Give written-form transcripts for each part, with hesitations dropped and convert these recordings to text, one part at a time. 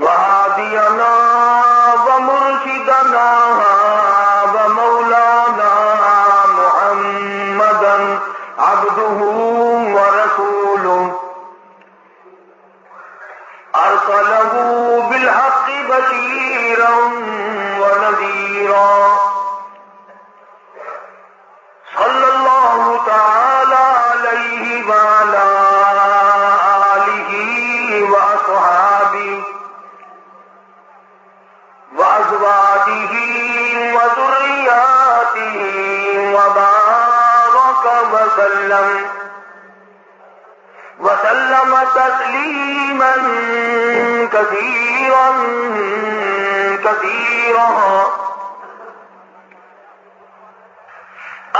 وهادينا ومرشدنا ومولانا محمدا عبده ورسوله أرسله بالحق بشيرا ونذيرا صلى الله تعالى عليه وعلى آله وأصحابه وأزواجه وذرياته وبارك وسلم تسليما كثيرا كثيرا.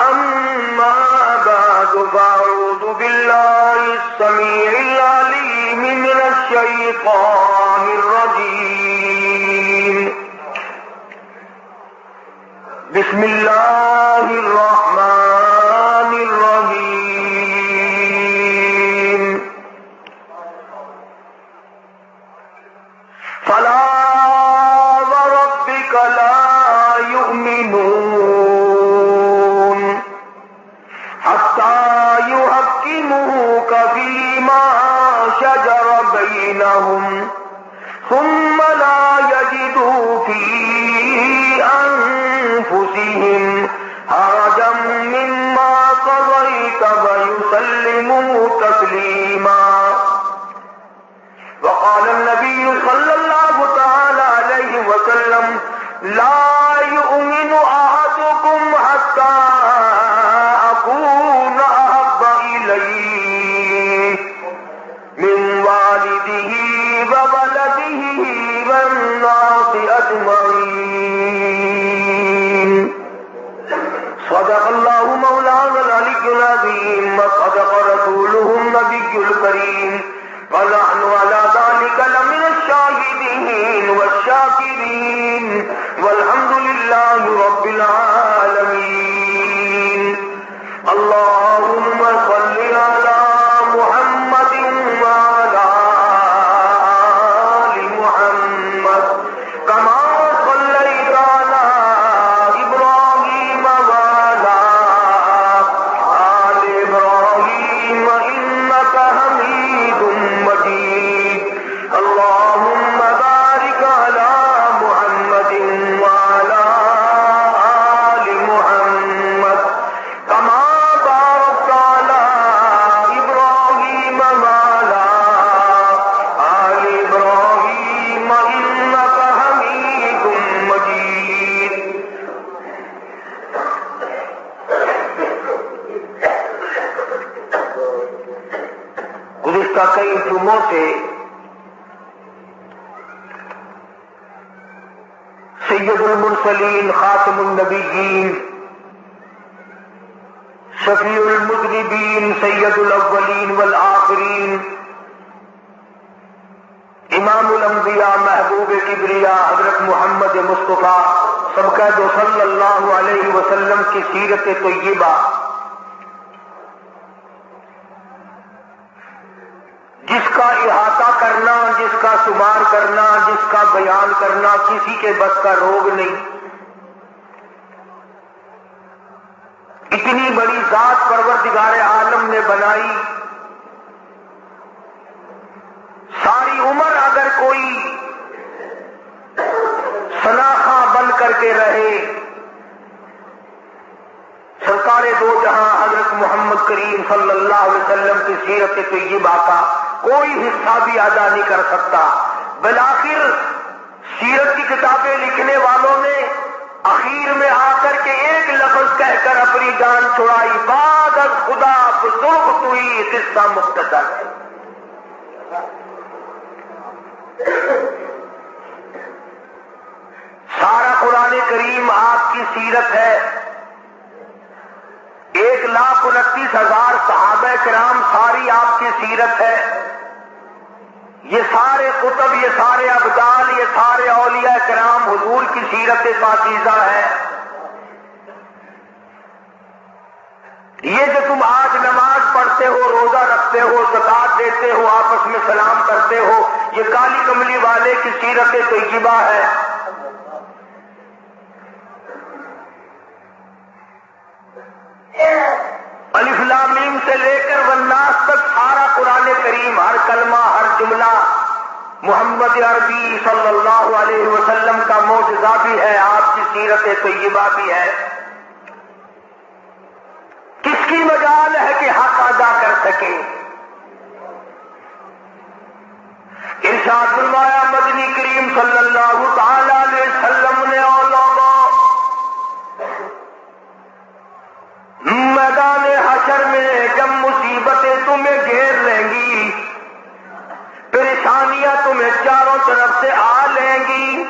أما بعد فأعوذ بالله السميع العليم من الشيطان الرجيم. بسم الله الرحمن الرحيم. فلا وربك لا يؤمنون حتى يحكموك فيما شجر بينهم ثم لا يجدوا في أنفسهم حرجا مما قضيت ويسلموا تسليما. وقال النبي صلى الله تعالى عليه وسلم لا يؤمن أحدكم حتى أكون أحب إليه من والده وولده والناس أجمعين. صدق الله مولانا العلي العظيم وصدق رسوله النبي الكريم ونحن على ذلك لمن الشاهدين والشاكرين والحمد لله رب العالمين. اللهم صل على محمد وعلى آل محمد كما صليت على إبراهيم وعلى آل إبراهيم إنك حميد مجيد. اللهم بارك على محمد وعلى آل محمد كما باركت على إبراهيم وعلى آل إبراهيم إنك حميد مجيد. گزشتہ کئی جمعوں سے سید المرسلین خاتم النبیین شفیع المذنبین سید الاولین والآخرین امام الانبیاء محبوب کبریا حضرت محمد مصطفیٰ سبقہ دو صلی اللہ علیہ وسلم کی سیرت طیبہ جس کا احاطہ کرنا، جس کا شمار کرنا، جس کا بیان کرنا کسی کے بس کا روگ نہیں. اتنی بڑی ذات پروردگار عالم نے بنائی، ساری عمر اگر کوئی سناخہ بن کر کے رہے سرکار دو جہاں حضرت محمد کریم صلی اللہ علیہ وسلم کی سیرت طیبہ کا کوئی حصہ بھی ادا نہیں کر سکتا. بالآخر سیرت کی کتابیں لکھنے والوں نے اخیر میں آ کر کے ایک لفظ کہہ کر اپنی جان چھڑائی، بعد از خدا بزرگ توئی قصہ مختصر. سارا قرآن کریم آپ کی سیرت ہے. 1,29,000 صحابہ کرام ساری آپ کی سیرت ہے. یہ سارے کتب، یہ سارے ابدال، یہ سارے اولیاء کرام حضور کی سیرت پاکیزہ ہے. یہ جو تم آج نماز پڑھتے ہو، روزہ رکھتے ہو، زکات دیتے ہو، آپس میں سلام کرتے ہو، یہ کالی کملی والے کی سیرت طیبہ ہے. الف لام میم سے لے کر والناس تک سارا قرآن کریم، ہر کلمہ، ہر جملہ محمد عربی صلی اللہ علیہ وسلم کا معجزہ بھی ہے، آپ کی سیرت طیبہ بھی ہے. کس کی مجال ہے کہ حق ادا کر سکے؟ ارشاد فرمایا مدنی کریم صلی اللہ تعالی علیہ وسلم نے، اور لوگوں میدان حشر میں جب مصیبتیں تمہیں گھیر لیں گی، پریشانیاں تمہیں چاروں طرف سے آ لیں گی،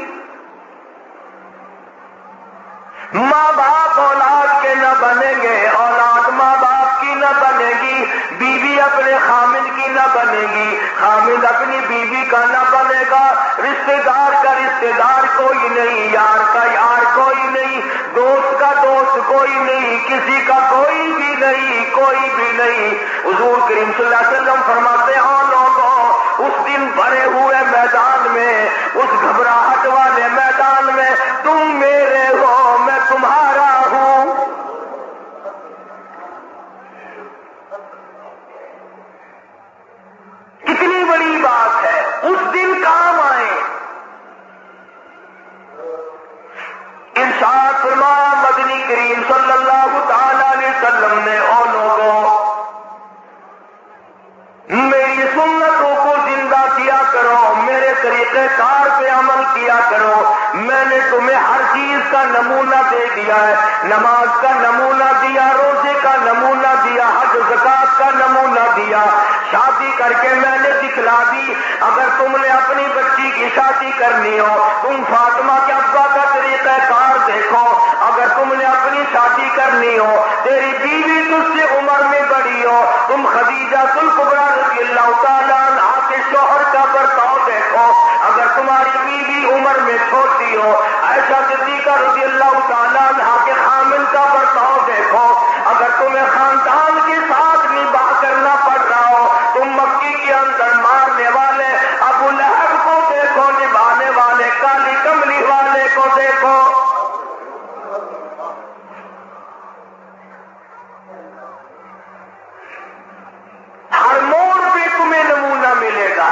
ماں باپ اولاد کے نہ بنیں گے، اولاد ماں باپ کی نہ بنے گی، بیوی اپنے خامد کی نہ بنے گی، خامد اپنی بیوی کا نہ بنے گا، رشتہ دار کا رشتہ دار کوئی نہیں، یار کا یار کوئی نہیں، دوست کا دوست کوئی نہیں، کسی کا کوئی بھی نہیں، کوئی بھی نہیں. حضور کریم صلی اللہ علیہ وسلم فرماتے ہیں او لوگوں، اس دن بھرے ہوئے میدان میں، اس گھبراہٹ والے میدان میں تم میرے ہو، میں تمہارا ہوں. کتنی بڑی بات ہے، اس دن کام آئے. ارشاد فرمایا مدنی کریم صلی اللہ تعالی علیہ وسلم نے، او لوگوں میری سنتوں کو زندہ کیا کرو، میرے طریقہ کار پہ عمل کیا کرو. میں نے تمہیں ہر چیز کا نمونہ دے دیا ہے، نماز کا نمونہ دیا، روزے کا نمونہ دیا، حج زکات کا نمونہ دیا، شادی کر کے میں نے دکھلا دی. اگر تم نے اپنی بچی کی شادی کرنی ہو، تم فاطمہ کے ابا کا طریقہ کار دیکھو. اگر تم نے اپنی شادی کرنی ہو، تیری بیوی تجھ سے عمر میں بڑی ہو، تم خدیجہ الکبریٰ رضی اللہ تعالیٰ عنہا کے شوہر کا برتاؤ دیکھو. اگر تمہاری بیوی عمر میں چھوٹی ہو، عائشہ صدیقہ رضی اللہ تعالیٰ عنہا کے خامن کا برتاؤ دیکھو. اگر تمہیں خاندان کے ساتھ نباہ کرنا پڑ رہا ہو، تم مکی کے اندر مارنے والے ابو لہب کو دیکھو، نبھانے والے کالی کملی والے کو دیکھو. ہر موڑ پہ تمہیں نمونہ ملے گا.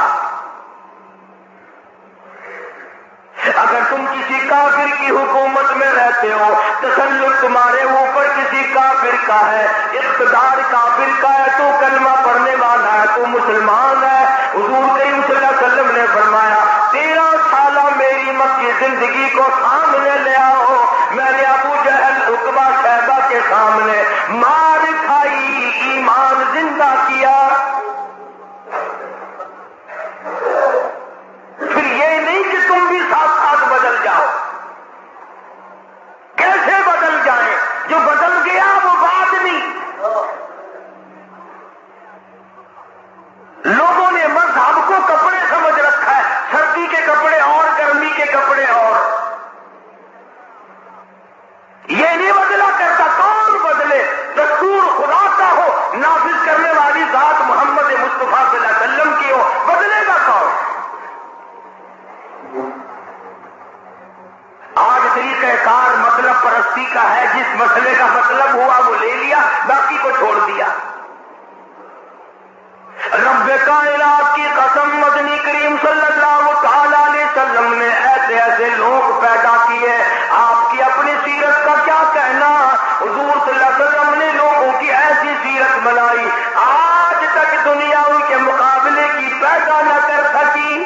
اگر تم کسی کافر کی حکومت میں رہتے ہو، تسلط تمہارے اوپر کسی کافر کا ہے، اقتدار کافر کا ہے، تو کلمہ پڑھنے والا ہے، تو مسلمان ہے. حضور کریم صلی اللہ علیہ وسلم نے فرمایا 13 سالہ میری مکی زندگی کو سامنے لے آؤ. میں نے ابو جہل عتبہ شیبہ کے سامنے مار کھائی، ایمان زندہ کیا. پھر یہ نہیں کہ تم بھی ساتھ ساتھ بدل جاؤ. کیسے بدل جائیں؟ جو بدل گیا وہ بات نہیں. لوگوں نے مذہب کو کپڑے سمجھ رکھا ہے، سردی کے کپڑے اور گرمی کے کپڑے اور. یہ نہیں بدلا کرتا، کون بدلے؟ دستور خدا کا ہو، نافذ کرنے والی ذات محمد مصطفیٰ صلی اللہ علیہ وسلم کی ہو، بدلے گا کون؟ آج طریقہ کار مطلب پرستی کا ہے، جس مسئلے کا مطلب ہوا وہ لے لیا، باقی کو چھوڑ دیا. رب کائنات کی قسم مدنی کریم صلی اللہ تعالی علیہ وسلم نے ایسے ایسے لوگ پیدا کیے. آپ کی اپنی سیرت کا کیا کہنا؟ حضور صلی اللہ علیہ وسلم نے لوگوں کی ایسی سیرت بنائی، آج تک دنیا ان کے مقابلے کی پیدا نہ کر سکی.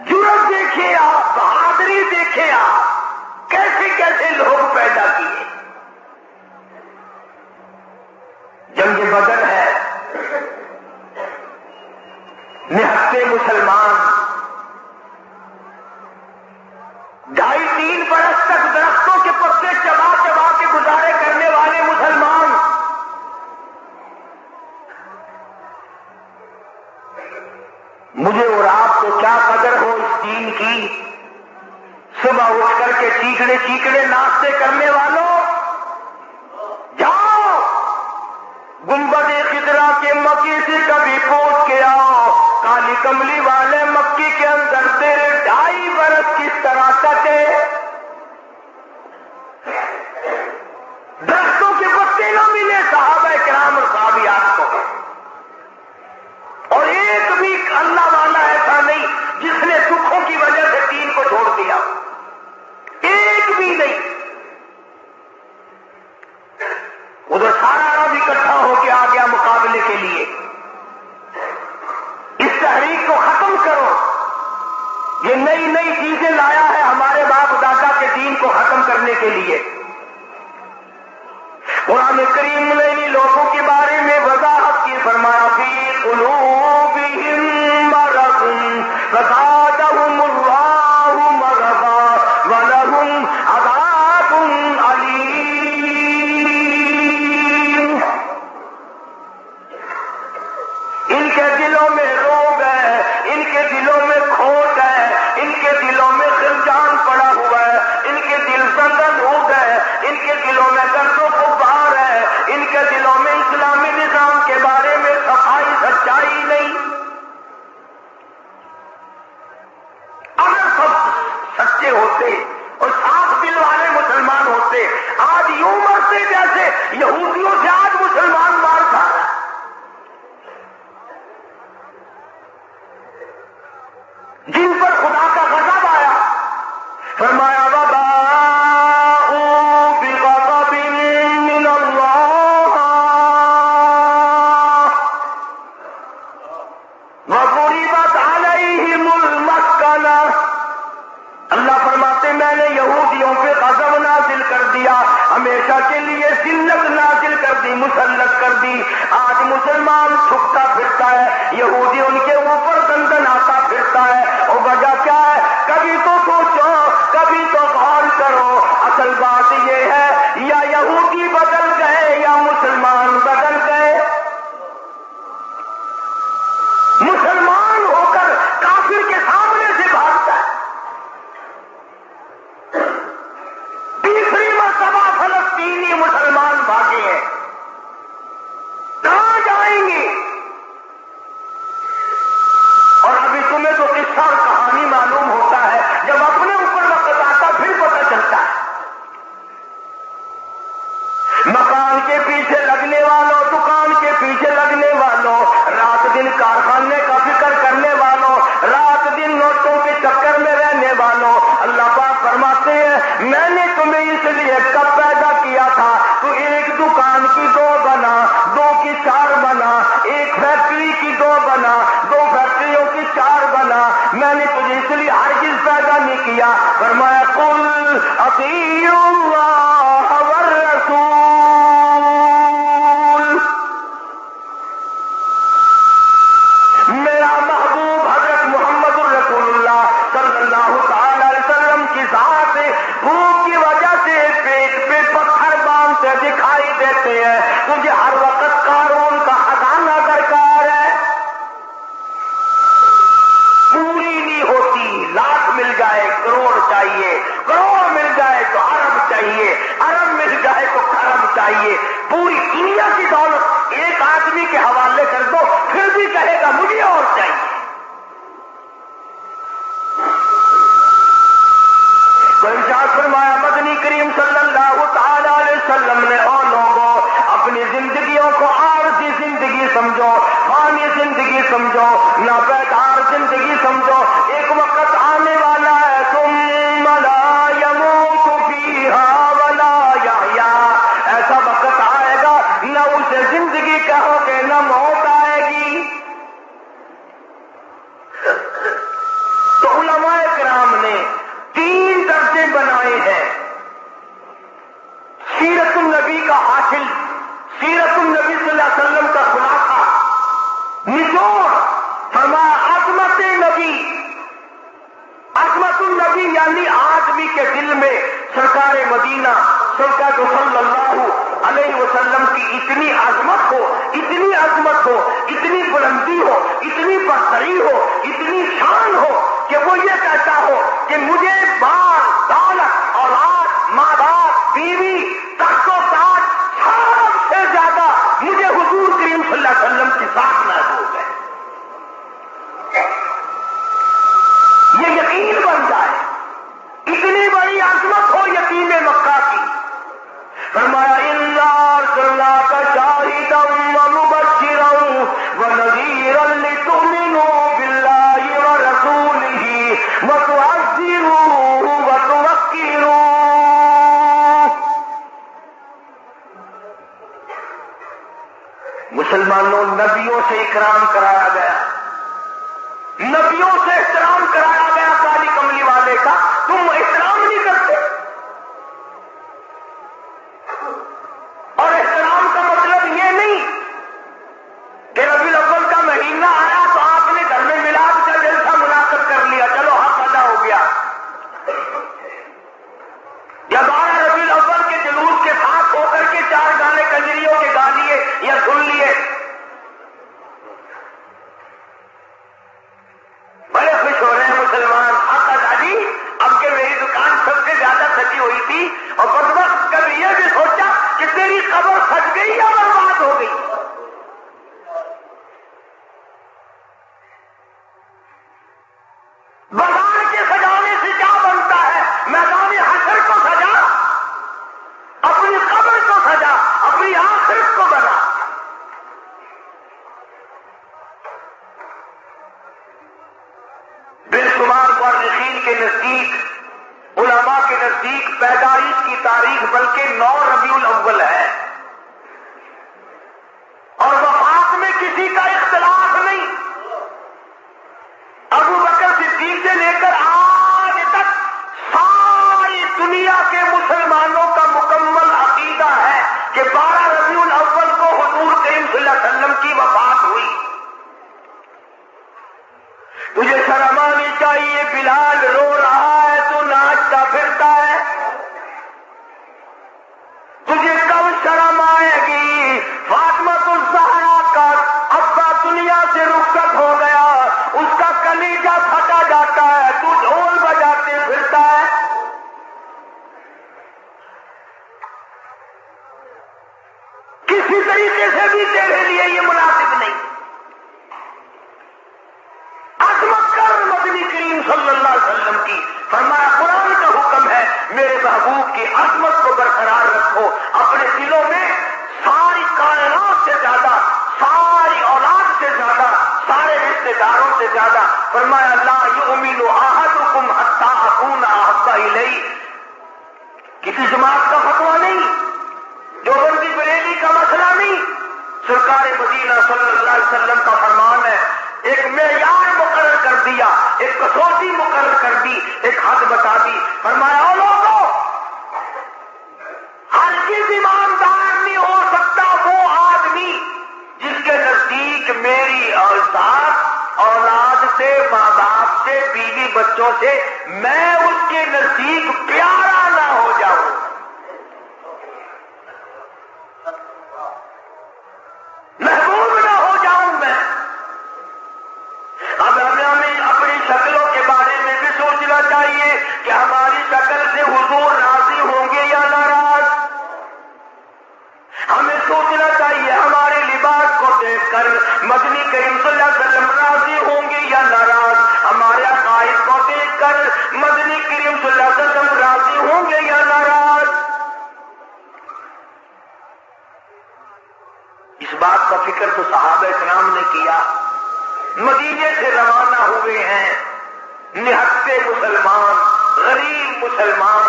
جرأت دیکھیں آپ، بہادری دیکھیں آپ، کیسے کیسے لوگ پیدا کیے. جنگ بدر ہے، نہتے مسلمان 2.5-3 برس تک درختوں کے پتے چبا چبا کے گزارے کرنے والے مسلمان. مجھے اور آپ کو کیا قدر ہو اس دین کی. صبح اٹھ کر کے چیکڑے چیکڑے ناشتے کرنے والوں، جاؤ گنبد خضرا کے مکی سے کبھی پوچھ کے آؤ، کالی کملی والے مکی کے اندر تیرے 2.5 برس کس طرح کٹے، درختوں کے پتے نہ ملے صحابہ کرام اور صحابیات کو، اور ایک بھی اللہ والا ایسا نہیں جس نے دکھوں کی وجہ سے دین کو چھوڑ دیا، ایک بھی نہیں۔ ادھر سارا عرب اکٹھا ہو کے آ گیا مقابلے کے لیے، اس تحریک کو ختم کرو، یہ نئی نئی چیزیں لایا ہے ہمارے باپ دادا کے دین کو ختم کرنے کے لیے۔ قرآن کریم نے ان لوگوں کے بارے میں وضاحت کی، فرمایا فی قلوبہم مرض فزادہم اللہ مرضا ولہم عذاب علیم۔ ان کے دلوں میں روگ ہے، ان کے دلوں میں کھوٹ ہے، ان کے دلوں میں خلجان پڑا ہوا ہے، ان کے دل زندن ہو گئے، ان کے دلوں میں درد و غبار ہے، ان کے دلوں میں اسلامی نظام کے بارے میں صفائی سچائی نہیں۔ اگر سب سچے ہوتے اور صاف دل والے مسلمان ہوتے، آج یوں مرتے جیسے یہودیوں سے آج مسلمان مار کھا رہا ہے۔ جن پر خدا کا غضب آیا، فرمایا وباءوا بغضب من اللہ وضربت علیہم المسکنہ۔ اللہ فرماتے میں نے یہودیوں پہ غضب نازل کر دیا، ہمیشہ کے لیے ذلت نازل کر دی، مسلط کر دی۔ آج مسلمان چھپتا پھرتا ہے، یہودی ان کے اوپر دندن آتا پھرتا ہے، اور وجہ کیا ہے؟ کبھی تو سوچو، کبھی تو غور کرو، اصل بات یہ ہے یا یہودی بدل گئے یا مسلمان بدل گئے۔ مسلمان ہو کر کافر کے سامنے سے بھاگتا ہے، تیسری مرتبہ فلسطینی مسلمان بھاگے ہیں، کہاں جائیں گے؟ اور ابھی تمہیں تو قصہ اور کہانی معلوم ہوتا ہے، جب اپنے اوپر وقت آتا پھر پتہ چلتا ہے۔ مکان کے پیچھے لگنے والوں، دکان کے پیچھے لگنے والوں، رات دن کارخانے کا فکر کرنے والوں، رات دن نوٹوں کے چکر میں رہنے والوں، اللہ پاک فرماتے ہیں میں نے تمہیں اس لیے کب پیدا کیا تھا، تو ایک دکان کی 2 بنا، 2 کی 4 بنا، ایک فیکٹری کی 2 بنا، 2 فیکٹریوں کی 4 بنا، میں نے تجھے اس لیے ہرگز پیدا نہیں کیا۔ فرمایا قل اطیعوا اللہ والرسول، میرا محبوب حضرت محمد الرسول اللہ صلی اللہ تعالی علیہ وسلم کی ذات بھوک کی وجہ سے پیٹ پہ پتھر باندھتے دکھائی دیتے ہیں، تجھے ہر وقت قارون کا خزانہ درکار ہے، پوری نہیں ہوتی، لاکھ مل جائے کروڑ چاہیے، کروڑ مل جائے تو ارب چاہیے، ارب مل جائے تو کھرب چاہیے، پوری دنیا کی دولت ایک آدمی کے حوالے کر دو پھر بھی کہے گا مجھے اور چاہیے۔ تو ارشاد فرمایا مدنی کریم صلی اللہ تعالی علیہ وسلم نے او لوگوں اپنی زندگیوں کو عارضی زندگی سمجھو، فانی زندگی سمجھو، ناپیدار زندگی سمجھو، ایک وقت آنے والا ہے ثم لا يموت فيها ولا يحيا، ایسا وقت آئے گا نہ اسے زندگی کہو گے نہ موت آئے گی۔ تو علماء کرام نے 3 درجے بنائے ہیں، سیرت النبی کا حاصل، سیرت النبی صلی اللہ علیہ وسلم کا خلاصہ، نچوڑ، فرمایا عظمت نبی، عظمت النبی یعنی آدمی کے دل میں سرکار مدینہ سرکار صلی اللہ علیہ وسلم کی اتنی عظمت ہو، اتنی عظمت ہو، اتنی بلندی ہو، اتنی برتری ہو، اتنی شان ہو کہ وہ یہ کہتا ہو کہ مجھے مال، دولت، اولاد، ماں باپ، بیوی، تخت و تاج، سب سے زیادہ مجھے حضور صلی اللہ علیہ وسلم کے ساتھ محفوظ ہے. یہ یقین بن جائے. اتنی بڑی عظمت ہو یتیم مکہ کی. فرمایا اِنَّا أَرْسَلْنَاكَ شَاهِدًا وَمُبَشِّرًا وَنَذِيرًا لِتُؤْمِنُوا بِاللَّهِ وَرَسُولِهِ وَتُعَزِّرُوهُ وَتُوَقِّرُوهُ. مسلمانوں، نبیوں سے اکرام کرایا گیا، نبیوں سے احترام کرایا گیا. کالی کملی والے کا تم احترام نہیں کرتے. اور احترام کا مطلب یہ نہیں کہ ربیع الاول کا مہینہ آیا تو آپ نے گھر میں میلاد کا جلسہ منعقد کر لیا، چلو حق ادا ہو گیا. یا 12 ربیع الاول کے جلوس کے ساتھ ہو کر کے 4 گانے کنجریوں کے گا لیے یا سن لیے. بڑے خوش ہو رہے ہیں مسلمان. حق ادا جی، اب کہ میری دکان سب سے زیادہ سجی ہوئی تھی اور بدبخت کبھی یہ بھی سوچا کہ تیری قبر سج گئی یا برباد ہو گئی. بازار کے سجانے سے کیا بنتا ہے؟ میدان حشر کو سجا، اپنی قبر کو سجا، اپنی آخرت کو بنا. بے شمار مورخین کے نزدیک، علماء کے نزدیک پیدائش کی تاریخ بلکہ 9 ربیع الاول ہے، اور وفات میں کسی کا اختلاف نہیں. ابو بکر صدیق سے لے کر آج تک ساری دنیا کے مسلمانوں کا مکمل عقیدہ ہے کہ 12 ربیع الاول کو حضور کریم صلی اللہ علیہ وسلم کی وفات ہوئی. تجھے شرم آنی چاہیے، بلال رو رہا ہے تو ناچتا پھرتا ہے. تجھے کب شرم آئے گی؟ فاطمہ الزہرا کا ابا دنیا سے رخصت ہو گیا، اس کا کلیجہ پھٹا جاتا ہے، تو ڈھول بجاتے پھرتا ہے. کسی طریقے سے بھی تیرے لیے یہ مناسب نہیں. عظمت کر مدنی کریم صلی اللہ علیہ وسلم کی. فرمایا قرآن کا حکم ہے میرے محبوب کی عظمت کو برقرار رکھو اپنے دلوں میں. ساری کائنات سے زیادہ، ساری اولاد سے زیادہ، سارے رشتے داروں سے زیادہ. فرمایا لا یؤمن احدکم حتی اکون احب الیہ. کسی جماعت کا فتویٰ نہیں، دیوبندی بریلی کا مسئلہ نہیں، سرکار مدینہ صلی اللہ علیہ وسلم کا فرمان ہے. ایک معیار مقرر کر دیا، ایک کسوٹی مقرر کر دی، ایک حد بتا دی. فرمایا او لوگوں، ہرگز ایماندار نہیں ہو سکتا وہ آدمی جس کے نزدیک میری ذات، اولاد سے، ماں باپ سے، بیوی بچوں سے میں اس کے نزدیک پیارا نہ ہو جاؤں. محبوب نہ ہو جاؤں میں. اب ہمیں اپنی شکلوں کے بارے میں بھی سوچنا چاہیے کہ ہماری شکل سے حضور راضی ہوں گے یا ناراض. ہمیں سوچنا چاہیے ہمارے لباس کو دیکھ کر مدنی کریم صلی اللہ علیہ وسلم راضی ہوں گے یا ناراض. ہمارے عقائد کو دیکھ کر مدنی کریم صلی اللہ علیہ وسلم راضی ہوں گے یا ناراض. اس بات کا فکر تو صحابہ کرام نے کیا. مدینے سے روانہ ہوئے ہیں نہتے مسلمان، غریب مسلمان،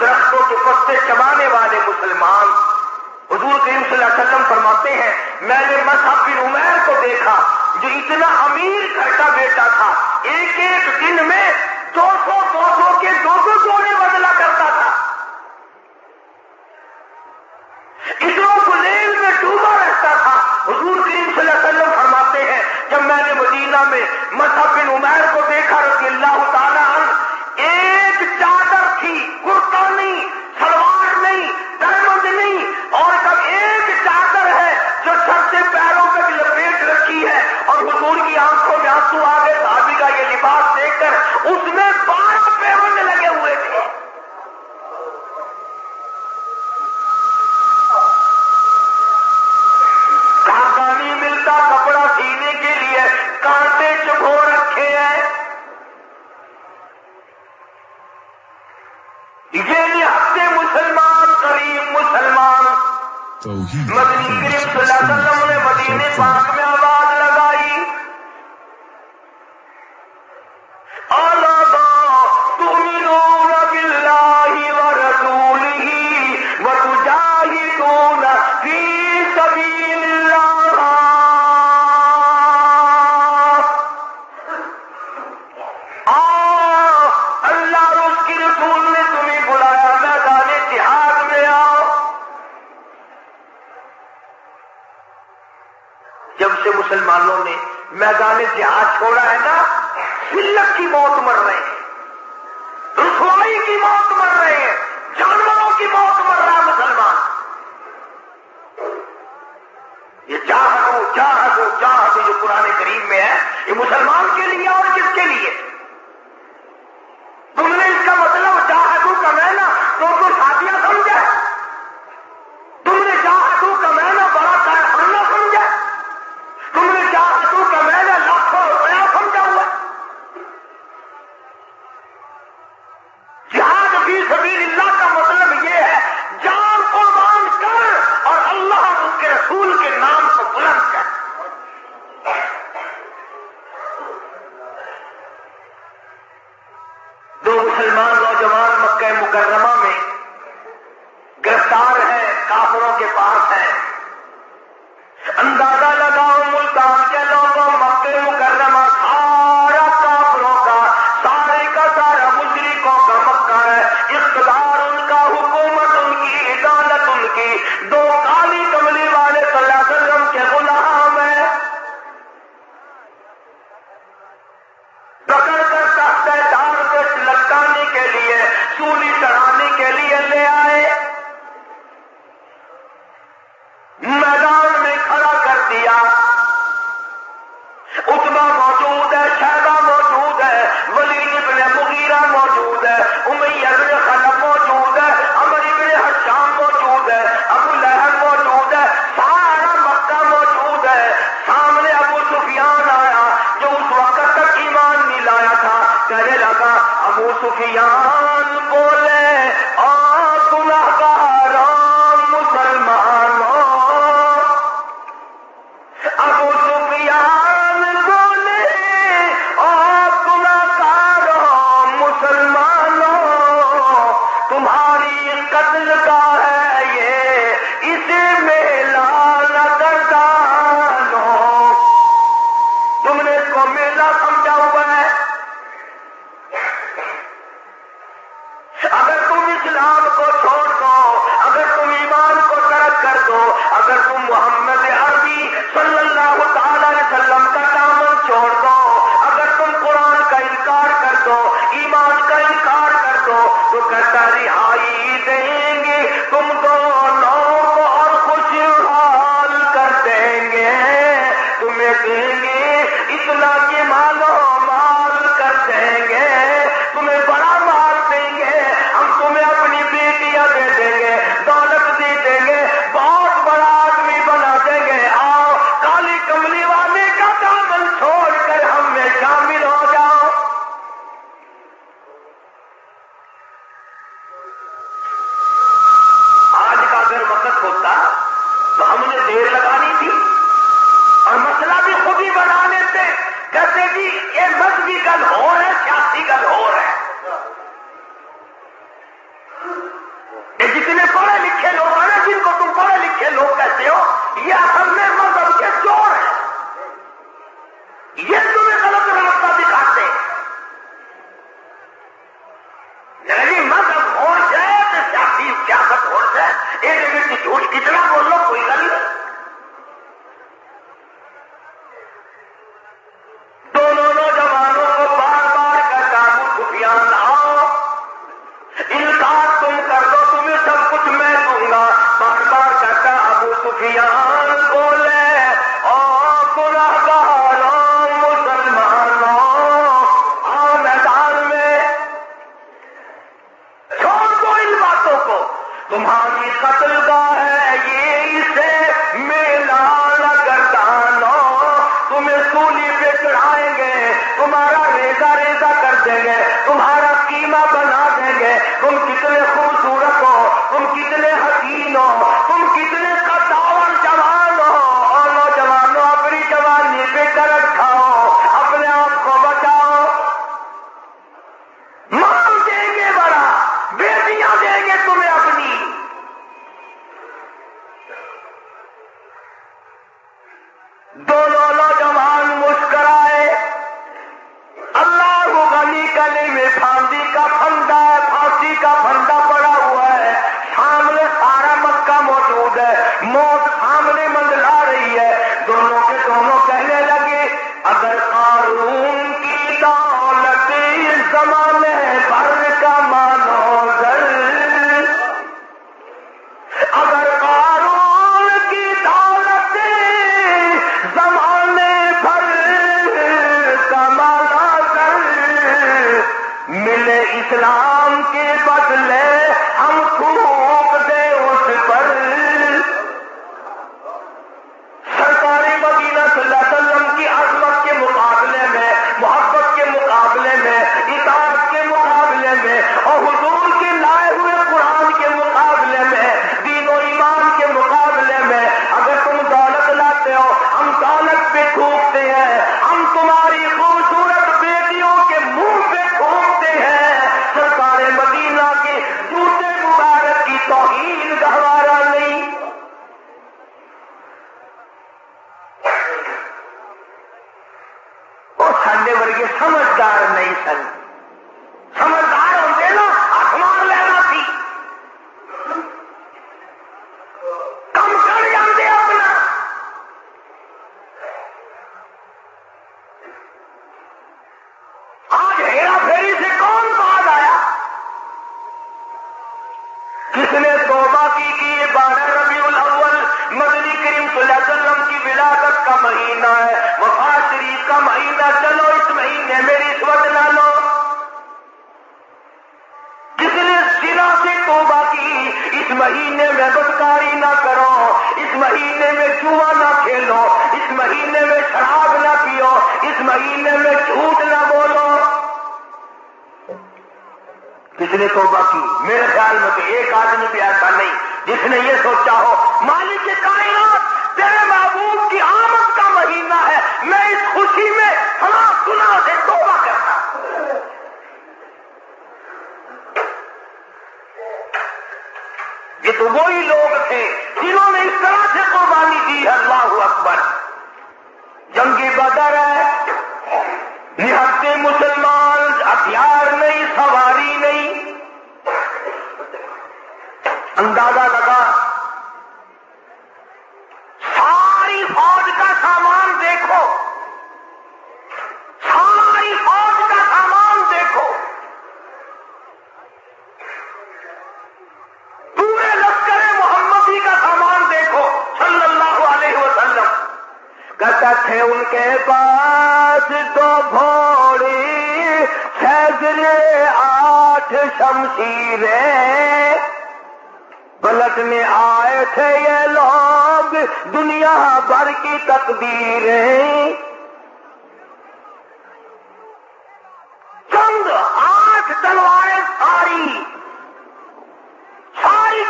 درختوں کے پتے چبانے والے مسلمان. حضور کریم صلی اللہ علیہ وسلم فرماتے ہیں میں نے مصعب بن عمیر کو دیکھا جو اتنا امیر گھر کا بیٹا تھا، ایک ایک دن میں 200 کے 2 جوڑے بدلا کرتا تھا. اتنوں گلیل میں ڈوبا رہتا تھا. حضور کریم صلی اللہ علیہ وسلم فرماتے ہیں جب میں نے مدینہ میں مصعب بن عمیر کو دیکھا رضی اللہ تعالیٰ عنہ، ایک چادر تھی، کرتا نہیں، سلوار نہیں، درمند نہیں، اور جب ایک چادر ہے جو سر سے پیروں تک لپیٹ رکھی ہے اور حضور کی آنکھوں میں آنسو آ گئے. صحابی کا یہ لباس دیکھ کر اس میں 12 پیوند لگے ہوئے تھے. کہاں پانی مل مدنی کریم صلی اللہ علیہ وسلم نے مدینے پاک میں آواز لگائی، تؤمنون باللہ ورسولہ وتجاہدون فی سبیل اللہ۔ اللہ اور اس کے رسول نے تمہیں بلایا، میدان جہاد میں آؤ۔ جب سے مسلمانوں نے میدان جہاد چھوڑا ہے نا، ذلت کی موت مر رہے ہیں، رسوائی کی موت مر رہے ہیں، جانوروں کی موت مر رہا ہے مسلمان۔ یہ جاہدو جاہدو جاہدو جو قرآن کریم میں ہے، یہ مسلمان کے لیے اور کس کے لیے؟ تم نے اس کا مطلب جاہدو کا معنی تو شادیاں سمجھا، تم نے جاہدو کا معنی بڑا کارخانہ سمجھا، تم نے جاہدو کا معنی لاکھوں روپیہ سمجھا ہوا۔ جہاد فی سبیل اللہ کا مطلب یہ ہے جان قربان کر اور اللہ اور اس کے رسول کے نام کو بلند کر۔ دو مسلمان نوجوان مکہ مکرمہ میں گرفتار ہیں، کافروں کے پاس ہیں۔ اندازہ لگاؤ ملتان کے لوگوں، مکہ مکرمہ سارا کافروں کا، سارے کا سارا مشرکوں کا مکہ ہے، اقتدار ان کا، حکومت ان کی، عدالت ان کی، دو کالی کملی والے صلی اللہ علیہ وسلم کے غلام ہیں۔ پکڑ کر تخت دار پہ لٹکانے کے لیے، سولی چڑھانے کے لیے لے آئے، میدان میں کھڑا کر دیا۔ عتبہ موجود ہے، شیبہ موجود ہے، ولید ابن مغیرہ موجود ہے، امیہ ابن خلف موجود ہے، عمر ابن حشام موجود ہے، ابو لہب موجود ہے، سارا مکہ موجود ہے۔ سامنے ابو سفیان آیا جو اس وقت تک ایمان نہیں لایا تھا، کہنے لگا ابو سفیان بولے گنہگاروں مسلمانوں، ابو سفیان بولے گنہگاروں مسلمانوں، تمہاری قتل کا ہے یہ، اسے میلہ نہ گردانو۔ تم نے اس کو میلہ سمجھا ہوا ہے؟ اگر تم اسلام کو چھوڑ دو، اگر تم ایمان کو ترک کر دو، اگر تم محمد عربی صلی اللہ تعالی علیہ وسلم کا دامن چھوڑ دو، اگر تم قرآن کا انکار کر دو، ایمان کا انکار کر دو، تو کہتا رہائی دیں گے تم دونوں کو اور خوشحال کر دیں گے، تمہیں دیں گے اتنا کہ مالو مال کر دیں گے، تمہیں بڑا مال دیں گے، ہم تمہیں اپنی بیٹیاں دے دیں گے، دولت دے دیں گے، بہت بڑا آدمی بنا دیں گے، آؤ کالی کملی والے کا دامن چھوڑ کر ہم میں شامل ہو جاؤ۔ آج کا اگر وقت ہوتا تو ہم نے دیر لگانی تھی اور مسئلہ بھی خود ہی بنا لیتے، کہتے جی یہ مذہبی گل ہو ہے، سیاسی گل ہو ہے۔ یہ جتنے پڑھے لکھے لوگ ہیں نا، جن کو تم پڑھے لکھے لوگ کہتے ہو، یہ اصل میں مذہب کے چور ہیں، یہ تمہیں غلط راستہ دکھاتے ہیں۔ یعنی مذہب ہو جائے تو سیاسی سیاست ہو جائے، ایک جگہ کی جھوٹ کتنا بول لو کوئی گل نہیں۔ دونوں نوجوانوں کو بار بار کہتا ابو سفیان آؤ، انکار تم کر دو، تمہیں سب کچھ میں دوں گا، بار بار کہتا ابو سفیان بولے گنہگاروں مسلمانوں، آؤ میدان میں، چھوڑ دو ان باتوں کو، تمہاری قتل گاہ ہے یہ، اسے میلہ نہ گردانو، تمہیں سولی پہ چڑھائیں گے، تمہارا ریزہ ریزہ کر دیں گے، تمہارا قیمہ بنا دیں گے، تم کتنے خوبصورت ہو، تم کتنے حسین ہو، تم کتنے قطار دونوں نوجوان مسکرائے. اللہ غنی گلی میں پھانسی کا پھندا پڑا ہوا ہے. سامنے سارا مکہ موجود ہے. موت سامنے منڈلا رہی ہے. دونوں کے دونوں کہنے لگے اگر قارون کی دولت اس زمانے بھر کا مانوزر، اگر قارون کی دولت زمانے بھر کا مانوزر ملے اسلام کے بدلے ہم تھوک دے اس پر. سرکار مدینہ صلی اللہ علیہ وسلم کی عظمت کے مقابلے میں، محبت کے مقابلے میں، اطاعت کے مقابلے میں، اور حضور کے لائے ہوئے قرآن کے مقابلے میں، دین و ایمان کے مقابلے میں اگر تم دولت لاتے ہو ہم دولت پہ تھوکتے ہیں، ہم تمہاری خوبصورت بیٹیوں کے منہ پہ تھوکتے ہیں. سرکار مدینہ کے جوتے مبارک کی توہین گہوارہ نہیں. وہ سنڈے ورگے سمجھدار نہیں سن. سمجھدار ہوتے نا آسمان لینا تھی، کم کر جاتے اپنا. آج ہیرا پھیری سے کون بعد آیا؟ کس نے توبہ کی یہ 12 ربیع الاول مدنی کریم صلی اللہ علیہ وسلم کی ولادت کا مہینہ ہے، وفات شریف کا مہینہ. چلو اس مہینے میں رشوت نہ لو. کس نے زنا سے توبہ کی اس مہینے میں بدکاری نہ کرو، اس مہینے میں جوا نہ کھیلو، اس مہینے میں شراب نہ پیو، اس مہینے میں جھوٹ نہ بولو. کس نے توبہ کی؟ میرے خیال میں تو ایک آدمی بھی ایسا نہیں جس نے یہ سوچا ہو مالک کائنات تیرے محبوب کی آمد کا مہینہ ہے، میں اس خوشی میں فلاں گناہ سے توبہ کرتا. یہ تو وہی لوگ تھے جنہوں نے اس طرح سے قربانی دی ہے. اللہ اکبر. جنگی بدر ہے، نہتے مسلمان، ہتھیار نہیں، سواری نہیں. اندازہ لگا ساری فوج کا سامان دیکھو، ساری فوج کا سامان دیکھو، پورے لشکر محمدی کا سامان دیکھو صلی اللہ علیہ وسلم. کہتا تھے ان کے پاس تو گھوڑی سیزلے 8 شمشیریں، پلٹنے آئے تھے یہ لوگ دنیا بھر کی تقدیریں. چند 8 تلواریں ساری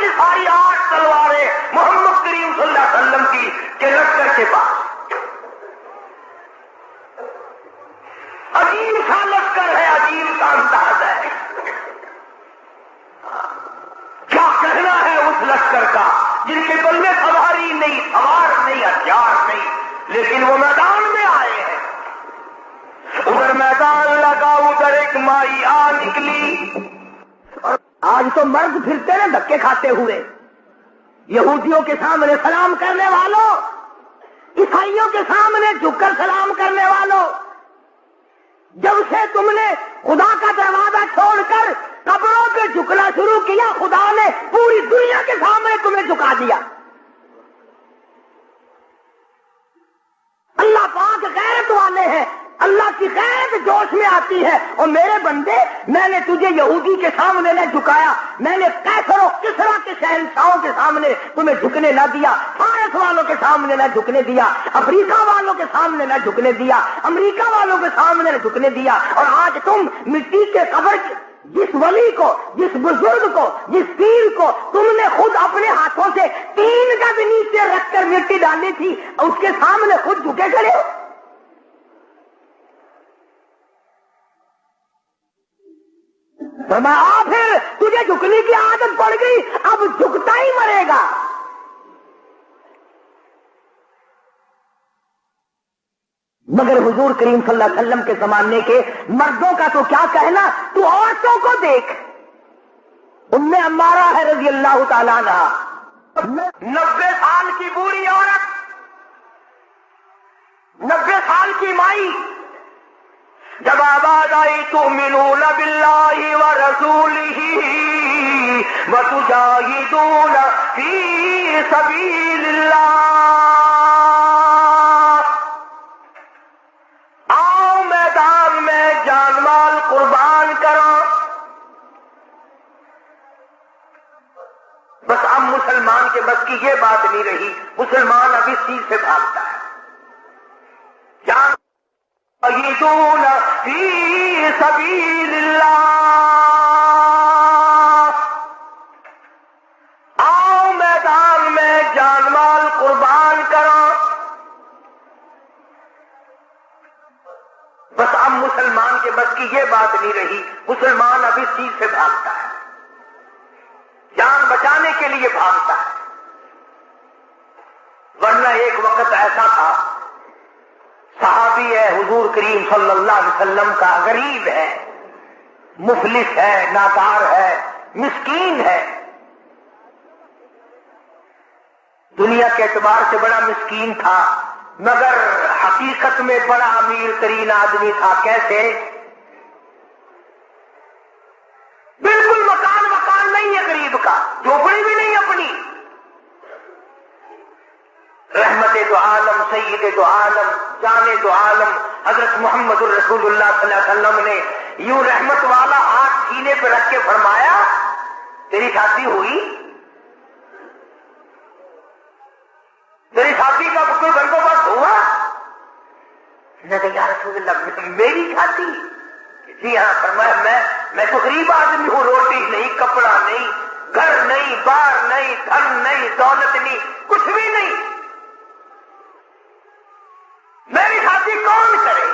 کی ساری 8 تلواریں محمد کریم صلی اللہ علیہ وسلم کی کے لشکر کے پاس. عجیب سا لشکر ہے، عجیب سا انداز ہے. کیا کہنا ہے اس لشکر کا جن کے بل میں سواری نہیں، سوار نہیں، ہتھیار نہیں، لیکن وہ میدان میں آئے ہیں. ادھر میدان لگا، ادھر ایک مائی آ نکلی. اور آج تو مرد پھرتے ہیں دھکے کھاتے ہوئے. یہودیوں کے سامنے سلام کرنے والوں، عیسائیوں کے سامنے جھک کر سلام کرنے والوں، جب سے تم نے خدا کا دروازہ چھوڑ کر قبروں پہ جھکنا شروع کیا، خدا نے پوری دنیا کے سامنے تمہیں جھکا دیا. اللہ پاک غیرت والے ہیں، اللہ کی غیرت جوش میں آتی ہے. اور میرے بندے، میں نے تجھے یہودی کے سامنے نہ جھکایا، میں نے کیسر و کسرا کے شہنشاہوں کے سامنے تمہیں جھکنے نہ دیا، فارس والوں کے سامنے نہ جھکنے دیا، افریقہ والوں کے سامنے نہ جھکنے دیا، امریکہ والوں کے سامنے نہ جھکنے دیا. اور آج تم مٹی کے قبر جس ولی کو، جس بزرگ کو، جس پیر کو تم نے خود اپنے ہاتھوں سے 3 گز نیچے رکھ کر مٹی ڈالی تھی، اس کے سامنے خود جھکے کھڑے ہو. فرمایا پھر تجھے جھکنے کی عادت پڑ گئی، اب جھکتا ہی مرے گا. مگر حضور کریم صلی اللہ علیہ وسلم کے زمانے کے مردوں کا تو کیا کہنا، تو عورتوں کو دیکھ، ام عمارہ ہے رضی اللہ تعالیٰ عنہ، 90 سال کی بوڑھی عورت، 90 سال کی مائی، جب آواز آئی تؤمنون باللہ ورسولہ وتجاہدون فی سبیل اللہ، آؤ میدان میں جان مال قربان کرو. بس اب مسلمان کے بس کی یہ بات نہیں رہی، مسلمان اب اس چیز سے بھاگتا ہے. جان یجون فی سبیل اللہ، آؤ میدان میں جان مال قربان کرو. بس اب مسلمان کے بس کی یہ بات نہیں رہی، مسلمان اب اس چیز سے بھاگتا ہے، جان بچانے کے لیے بھاگتا ہے. ورنہ ایک وقت ایسا تھا، صحابی ہے حضور کریم صلی اللہ علیہ وسلم کا، غریب ہے، مفلس ہے، نادار ہے، مسکین ہے، دنیا کے اعتبار سے بڑا مسکین تھا، مگر حقیقت میں بڑا امیر ترین آدمی تھا. کیسے؟ بالکل مکان نہیں ہے غریب کا، جھوپڑی بھی نہیں اپنی. رحمت دو عالم، سید دو عالم، جان دو عالم حضرت محمد الرسول اللہ صلی اللہ علیہ وسلم نے یوں رحمت والا ہاتھ سینے پہ رکھ کے فرمایا تیری شادی ہوئی؟ تیری شادی کا کوئی بندوبست ہوا؟ میں نے کہا یا رسول اللہ میری شادی؟ جی ہاں. فرمایا میں تو غریب آدمی ہوں، روٹی نہیں، کپڑا نہیں، گھر نہیں، بار نہیں، دھن نہیں، دولت نہیں، کچھ بھی نہیں، میری شادی کون کرے؟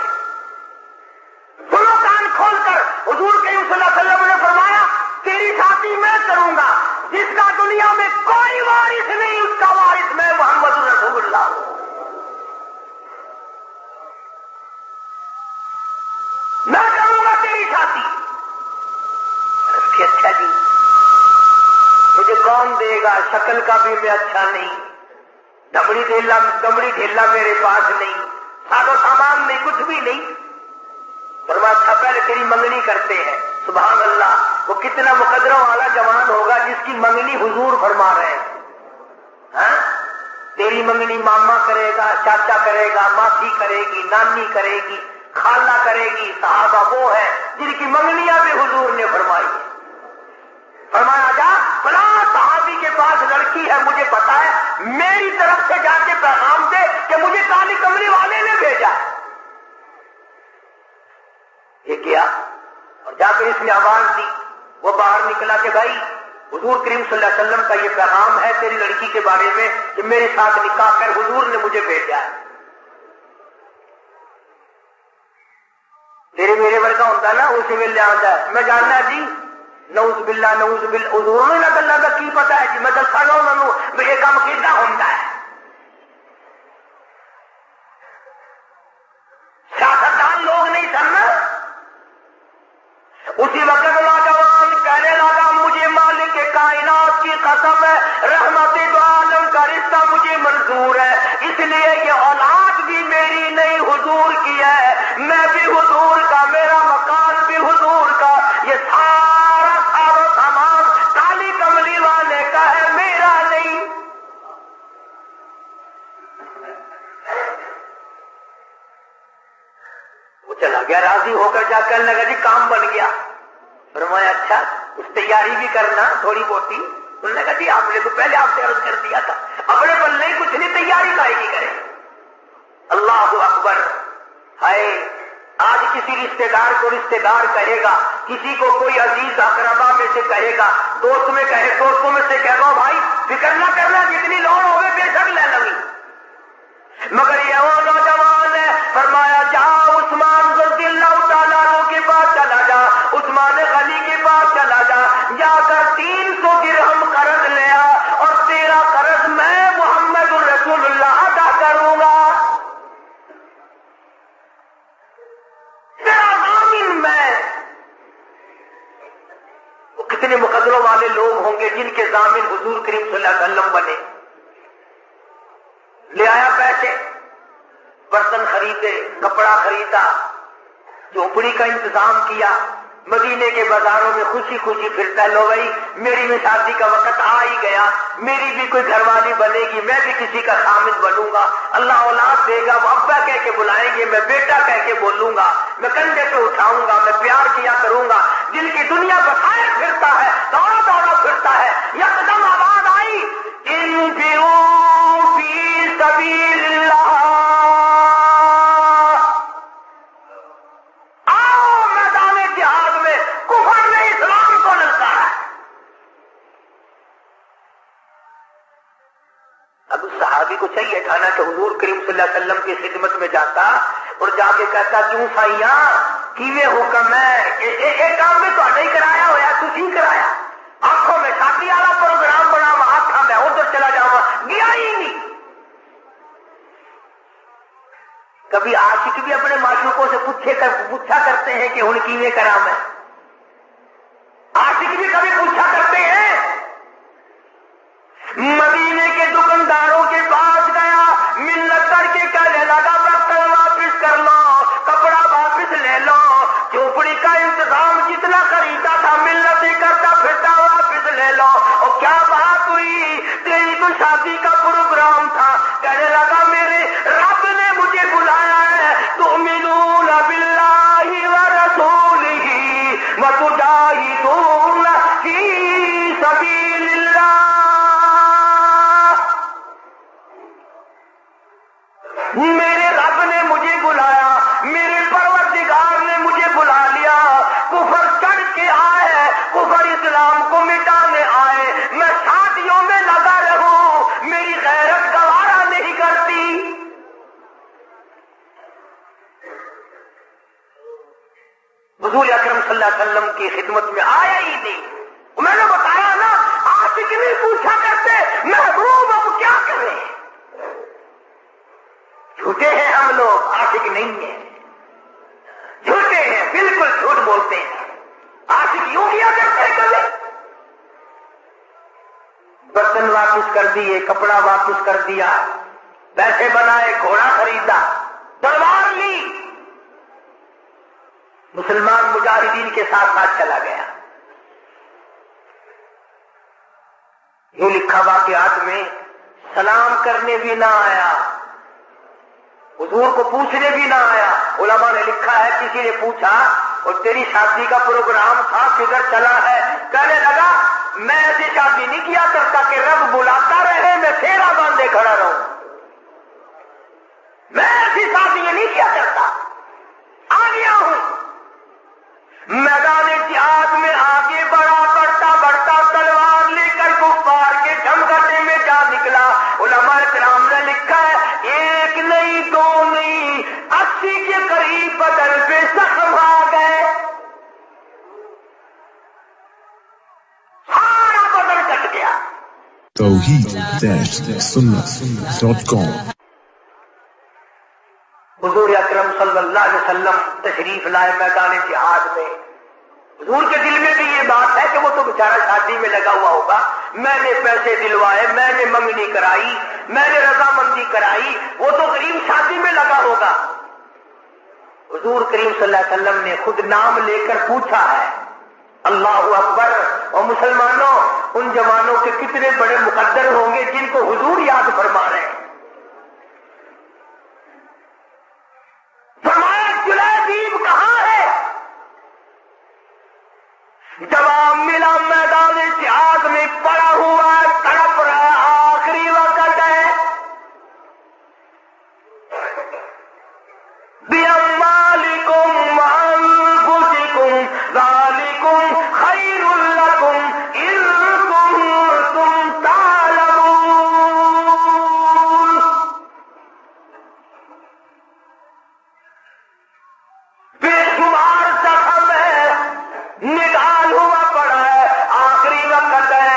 سنو کان کھول کر، حضور کریم صلی اللہ علیہ وسلم نے فرمایا تیری شادی میں کروں گا، جس کا دنیا میں کوئی وارث نہیں اس کا وارث میں محمد رسول اللہ ہوں. میں کروں گا تیری شادی. اچھا جی، مجھے کون دے گا؟ شکل کا بھی میں اچھا نہیں، دمڑی ڈھیلا میرے پاس نہیں، سادہ سامان نہیں، کچھ بھی نہیں. فرمایا اچھا پہلے تیری منگنی کرتے ہیں. سبحان اللہ، وہ کتنا مقدروں والا جوان ہوگا جس کی منگنی حضور فرما رہے ہیں. ہاں؟ تیری منگنی ماما کرے گا، چاچا کرے گا، ماسی کرے گی، نانی کرے گی، خالہ کرے گی. صحابہ وہ ہے جن کی منگنیاں بھی حضور نے فرمائی. فرمایا جا فلاں صحابی کے پاس لڑکی ہے، مجھے پتا ہے، میری طرف سے جا کے پیغام دے کہ مجھے کالی کملی والے نے بھیجا. یہ کیا اور جا کر اس نے آواز دی. وہ باہر نکلا کہ بھائی حضور کریم صلی اللہ علیہ وسلم کا یہ پیغام ہے تیری لڑکی کے بارے میں کہ میرے ساتھ نکاح کر، حضور نے مجھے بھیجا ہے. تیرے میرے ورگا ہوتا نا اسی ویلے آتا ہے میں جاننا جی نعوذ باللہ نعوذ باللہ. حضور نے گلا کا کی پتا ہے جی، میں دسا گا انہوں نے یہ کام کیدا ہوتا ہے. سیاستدان لوگ نہیں سننا. اسی وقت نوجوان کہنے لگا مجھے مالک کائنات کی قسم ہے، رحمت دو عالم کا رشتہ مجھے منظور ہے، اس لیے یہ اولاد بھی میری نہیں حضور کی ہے، میں بھی حضور کا، میرا مکان بھی حضور کا، یہ سارا سامان کالی کملی والے کا ہے، میرا نہیں. وہ چلا گیا راضی ہو کر، جا کر لگا جی کام بن گیا. فرمایا اچھا اس تیاری بھی کرنا تھوڑی بہتی. انہوں نے کہا جی آپ نے تو پہلے آپ سے عرض کر دیا تھا، اپنے پلے کچھ نہیں، تیاری کائے کی کرے. اللہ اکبر. ہائے آج کسی رشتے دار کو رشتے دار کہے گا، کسی کو کوئی عزیز اقربا میں سے کہے گا، دوستوں میں سے کہے گا بھائی فکر نہ کرنا، جتنی لوڑ ہوگی بے شک لے لگی. مگر یہ وہ نوجوان ہے. فرمایا جا عثمان رضی اللہ تعالیٰ عنہ کے پاس چلا جا، عثمان غنی کے پاس چلا جا، جا کر 300 درہم قرض لیا اور تیرا قرض میں محمد الرسول اللہ ادا کروں گا. کے ضامن حضور کریم صلی اللہ علیہ وسلم بنے. لے آیا پیسے، برتن خریدے، کپڑا خریدا، جھوپڑی کا انتظام کیا، مدینے کے بازاروں میں خوشی خوشی پھرتا ہے. لو بھائی میری بھی شادی کا وقت آ ہی گیا، میری بھی کوئی گھر والی بنے گی، میں بھی کسی کا خامد بنوں گا، اللہ اولاد دے گا، وہ ابا کہہ کے بلائیں گے، میں بیٹا کہہ کے بولوں گا، میں کندھے پہ اٹھاؤں گا، میں پیار کیا کروں گا. دل کی دنیا بسائے پھرتا ہے، دوڑا دوڑا پھرتا ہے. یکدم آواز آئی، انفروا فی سبیل اللہ، صحابی کو چاہیے تھا نا کہ حضور کریم صلی اللہ علیہ وسلم کی خدمت میں جاتا اور جا کے کہتا کیوں سائیاں کیویں حکم ہے ایک کام میں تو نہیں کرایا ہوا تھی کرایا. آنکھوں میں شادی والا پروگرام بنا ہوا آنکھا میں ادھر چلا جاؤں گیا ہی نہیں. کبھی عاشق بھی اپنے معشوقوں سے پوچھا کرتے ہیں کہ ہن کیویں کرا میں. عاشق بھی کبھی پوچھا کرتے ہیں. مدینے کے دکانداروں کے پاس گیا، منت کر کے کہنے لگا برتن واپس کر لو، کپڑا واپس لے لو، جھوپڑی کا انتظام جتنا خریدا تھا منتیں کرتا پھرتا واپس لے لو. اور کیا بات ہوئی؟ تیری تو شادی کا پروگرام تھا. کہنے لگا میرے رب نے مجھے بلایا ہے، تؤمنون باللہ ورسولہ وتجاہدون فی سبیل اللہ. میرے رب نے مجھے بلایا، میرے پروردگار نے مجھے بلا لیا. کفر چڑھ کے آئے، کفر اسلام کو مٹانے آئے، میں شادیوں میں لگا رہوں، میری غیرت گوارا نہیں کرتی. حضور اکرم صلی اللہ علیہ وسلم کی خدمت میں آیا ہی نہیں. میں نے بتایا نا عاشق بھی پوچھا کرتے محبوب اب کیا کریں. جھوٹے ہیں ہم لوگ، عاشق نہیں ہیں، جھوٹے ہیں، بالکل جھوٹ بولتے ہیں. عاشق یوں کیا کرتے ہیں کبھی برتن واپس کر دیے، کپڑا واپس کر دیا، پیسے بنائے، گھوڑا خریدا، تلوار لی، مسلمان مجاہدین کے ساتھ ساتھ چلا گیا. یوں لکھا واقعات میں سلام کرنے بھی نہ آیا، حضور کو پوچھنے بھی نہ آیا. علماء نے لکھا ہے کسی نے پوچھا اور تیری شادی کا پروگرام تھا کدھر چلا ہے؟ کہنے لگا میں ایسی شادی نہیں کیا کرتا کہ رب بلاتا رہے میں پھیرا باندھے کھڑا رہوں. میں ایسی شادی نہیں کیا کرتا. آ گیا ہوں میدان جہاد میں، آگے بڑھا، بڑھتا بڑھتا تلوار لے کر کفار کے جھمگٹے میں جا نکلا. علماء کرام نے لکھا ہے ایک نہیں دو نہیں 80 کے قریب بدن پہ زخم آ گئے، سارا بدن کٹ گیا. توحید-سنت.com. حضور اکرم صلی اللہ علیہ وسلم تشریف لائے میدان جہاد میں. حضور کے دل میں بھی یہ بات ہے کہ وہ تو بیچارہ شادی میں لگا ہوا ہوگا، میں نے پیسے دلوائے، میں نے منگنی کرائی، میں نے رضامندی کرائی، وہ تو غریب شادی میں لگا ہوگا. حضور کریم صلی اللہ علیہ وسلم نے خود نام لے کر پوچھا ہے. اللہ اکبر. اور مسلمانوں ان جوانوں کے کتنے بڑے مقدر ہوں گے جن کو حضور یاد فرما رہے ہیں. فرمایا جلیبیب کہاں ہے؟ جواب ملا میدان جہاد میں پڑا ہوا تڑپ رہا، آخری وقت ہے. بِأَمْوَالِكُمْ وَأَنفُسِكُمْ ذَلِكُمْ خَيْرٌ لَكُمْ إِن كُنتُمْ تَعْلَمُونَ. بے شمار زخم ہے، نڈال ہوا پڑا ہے، آخری وقت ہے.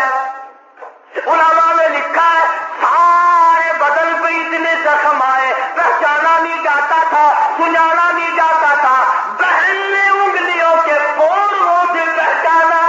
علماء نے لکھا ہے سارے بدن پہ اتنے زخم آئے، پہچانا نہیں جاتا تھا، سنانا نہیں جاتا تھا. بہن نے انگلیوں کے پوروں سے پہچانا.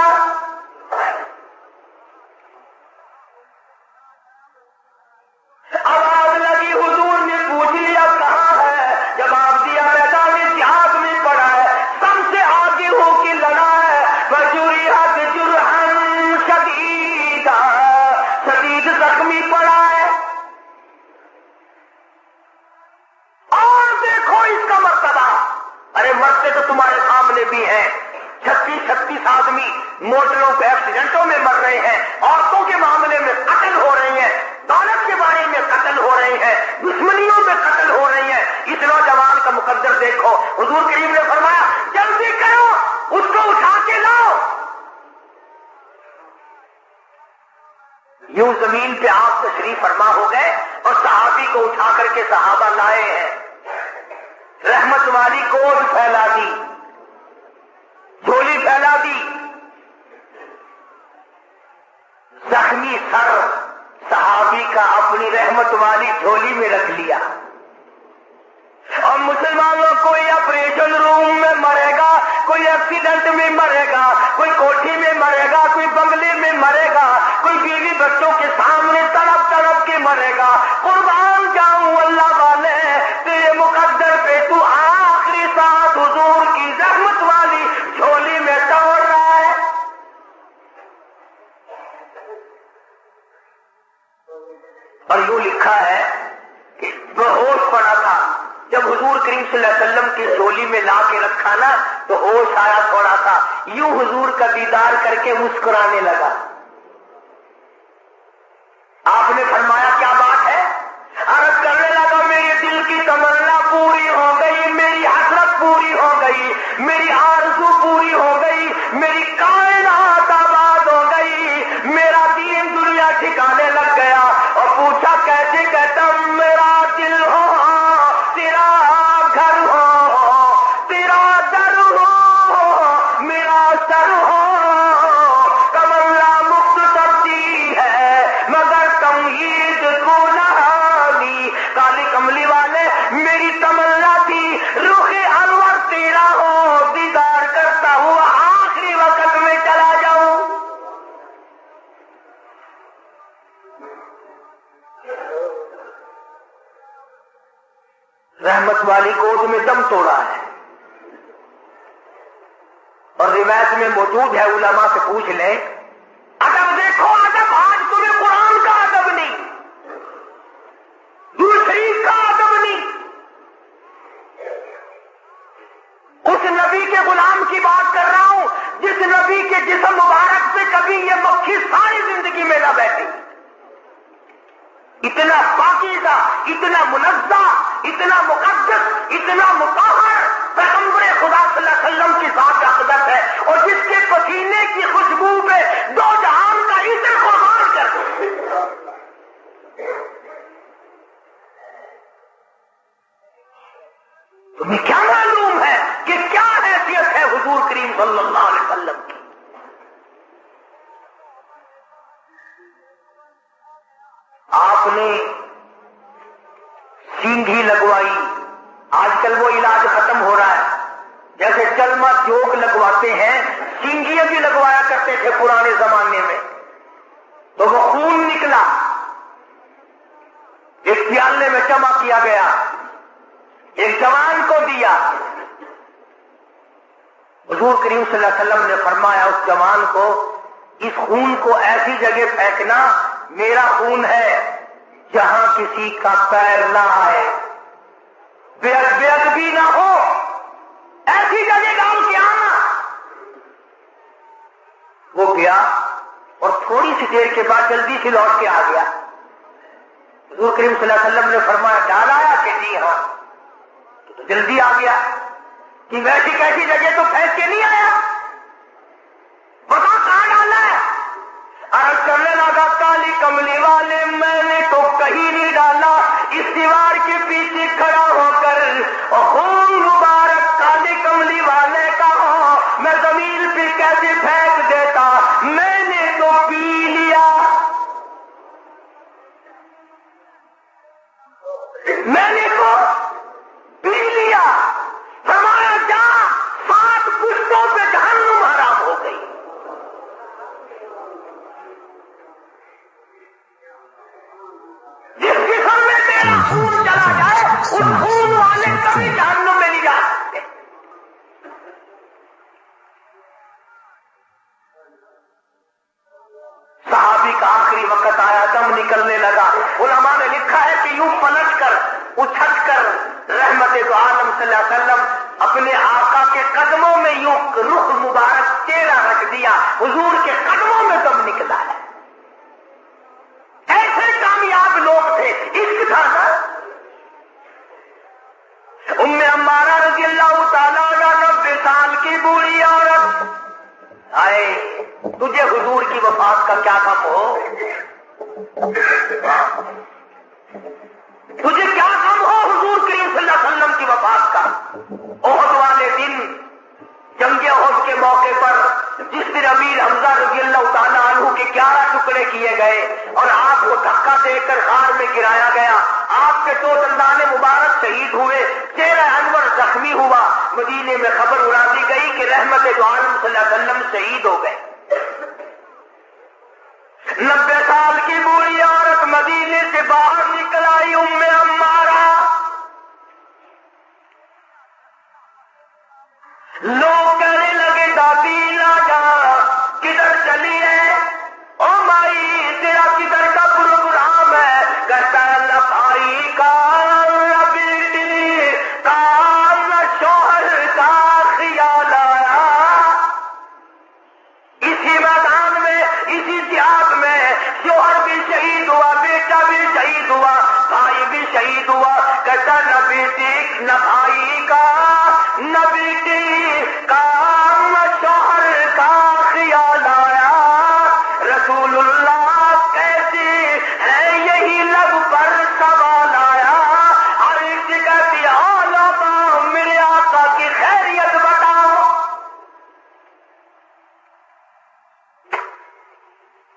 ارے مرتے تو تمہارے سامنے بھی ہیں، 36 آدمی موٹروں پہ ایکسیڈنٹوں میں مر رہے ہیں، عورتوں کے معاملے میں قتل ہو رہے ہیں، دولت کے بارے میں قتل ہو رہے ہیں، دشمنیوں میں قتل ہو رہی ہیں۔ اس نوجوان کا مقدر دیکھو، حضور کریم نے فرمایا جلدی کرو اس کو اٹھا کے لاؤ۔ یوں زمین پہ آپ تشریف فرما ہو گئے اور صحابی کو اٹھا کر کے صحابہ لائے ہیں، رحمت والی گود پھیلا دی، جھولی پھیلا دی، زخمی سر صحابی کا اپنی رحمت والی جھولی میں رکھ لیا۔ اور مسلمانوں کوئی آپریشن روم میں مرے گا، کوئی ایکسیڈنٹ میں مرے گا، کوئی کوٹھی میں مرے گا، کوئی بنگلے میں مرے گا، کوئی بیوی بچوں کے سامنے تڑپ تڑپ کے مرے گا۔ قربان جاؤں اللہ والے تیرے مقدر پہ تو آخری ساتھ حضور کی رحمت والی جھولی میں دوڑ رہا ہے۔ اور یوں لکھا ہے کہ وہ ہوش پڑا تھا، جب حضور کریم صلی اللہ علیہ وسلم کی جھولی میں لا کے رکھا نا تو ہوش آیا تھوڑا سا، یوں حضور کا دیدار کر کے مسکرانے لگا۔ آپ نے فرمایا کیا بات ہے؟ عرض کرنے لگا میرے دل کی تمنا پوری ہو گئی، میری حسرت پوری ہو گئی، میری آرزو پوری ہو گئی، میری کائنات آباد ہو گئی، میرا دین دنیا ٹھکانے لگ گیا۔ اور پوچھا کیسے؟ کہتا میرا دل ہو، تیرا گھر ہو، تیرا در ہو، میرا سر ہو، تمنا مختصر سی ہے مگر تمہید کو نہانی۔ کالی کملی والے میری تمنا تھی رخ انور تیرا ہو، دیدار کرتا ہوا آخری وقت میں چلا جاؤں۔ رحمت والی گود میں دم توڑا ہے۔ اور روایت میں موجود ہے، علماء سے پوچھ لیں، ادب دیکھو ادب، آج تمہیں قرآن کا ادب نہیں، درود شریف کا ادب نہیں، اس نبی کے غلام کی بات کر رہا ہوں جس نبی کے جسم مبارک سے کبھی یہ مکھی ساری زندگی میں نہ بیٹھی۔ اتنا پاکیزہ، اتنا منزہ، اتنا مقدس، اتنا مطہر پیغمبر خدا صلی اللہ علیہ وسلم کی ذات اقدس ہے، اور جس کے پسینے کی خوشبو پہ دو جہان کا عطر قربان کر دو۔ تمہیں کیا معلوم ہے کہ کیا حیثیت ہے حضور کریم صلی اللہ علیہ وسلم کی؟ آپ نے سینگھی لگوائی، آج کل وہ علاج ختم ہو رہا ہے، جیسے چلما جوک لگواتے ہیں، سینگیاں بھی لگوایا کرتے تھے پرانے زمانے میں، تو وہ خون نکلا، ایک پیالے میں جمع کیا گیا، ایک جوان کو دیا۔ حضور کریم صلی اللہ علیہ وسلم نے فرمایا اس جوان کو اس خون کو ایسی جگہ پھینکنا، میرا خون ہے، جہاں کسی کا پیر نہ آئے، بے ادبی نہ ہو، ایسی جگہ ڈال کے آنا۔ وہ گیا اور تھوڑی سی دیر کے بعد جلدی سے لوٹ کے آ گیا۔ حضور کریم صلی اللہ علیہ وسلم نے فرمایا ڈال آیا؟ کہ جی ہاں۔ تو جلدی آ گیا کہ ویسی کیسی جگہ تو پھینک کے نہیں آیا، بتا کہاں ڈالا ہے؟ عرض کرنے لگا کالی کملی والے میں نے تو کہیں نہیں ڈالا، اس دیوار کے پیچھے کھڑا ہو کر اور خون مبارک کالی کملی والے کا ہو، میں زمین پہ کیسے پھینک دیتا، میں نے تو پی لیا، میں نے تو پی لیا۔ فرمایا جا 7 پشتوں پہ جہنم حرام ہو گئی۔ جس جسم میں تیرا خون چلا جائے اس خون والے کبھی جہنم صلی اللہ علیہ وسلم اپنے آقا کے قدموں میں یوں رخ مبارک چہرہ رکھ دیا، حضور کے قدموں میں دم نکلا ہے. ایسے کامیاب لوگ تھے. عشق تھا نا. ام عمارہ رضی اللہ تعالیٰ عنہ 90 سال کی بوڑھی عورت. آئے تجھے حضور کی وفات کا کیا غم ہو؟ تجھے کیا غم ہو حضور کریم صلی اللہ علیہ وسلم کی وفات کا؟ احد والے دن، جنگ احد کے موقع پر جس دن امیر حمزہ رضی اللہ تعالیٰ عنہ کے 11 ٹکڑے کیے گئے اور آپ کو دھکا دے کر غار میں گرایا گیا، آپ کے 2 دندان مبارک شہید ہوئے، چہرہ انور زخمی ہوا. مدینے میں خبر اڑا دی گئی کہ رحمت دو عالم صلی اللہ علیہ وسلم شہید ہو گئے. 90 سال کی بوڑھی عورت مدینے سے باہر نکل آئی. ام عمارہ. لوگ کہنے لگے دادی لا جا، کدھر چلی ہے؟ او مائی تیرا کدھر کا پروگرام ہے؟ کہتا ہے نہ بھائی کا، نہ بیٹی کا، نہ شوہر کا خیال آیا. اسی میدان میں، اسی جہاد میں شوہر بھی شہید ہوا، بیٹا بھی شہید ہوا، بھائی بھی شہید ہوا. کہتا نہ بیٹی نہ بھائی کا، نہ بیٹی کا، نہ شوہر کا خیال آیا. رسول اللہ کیسی ہے یہی لب پر سوال آیا. ہر ایک جگہ کی علماء میرے آقا کی خیریت بتاؤ.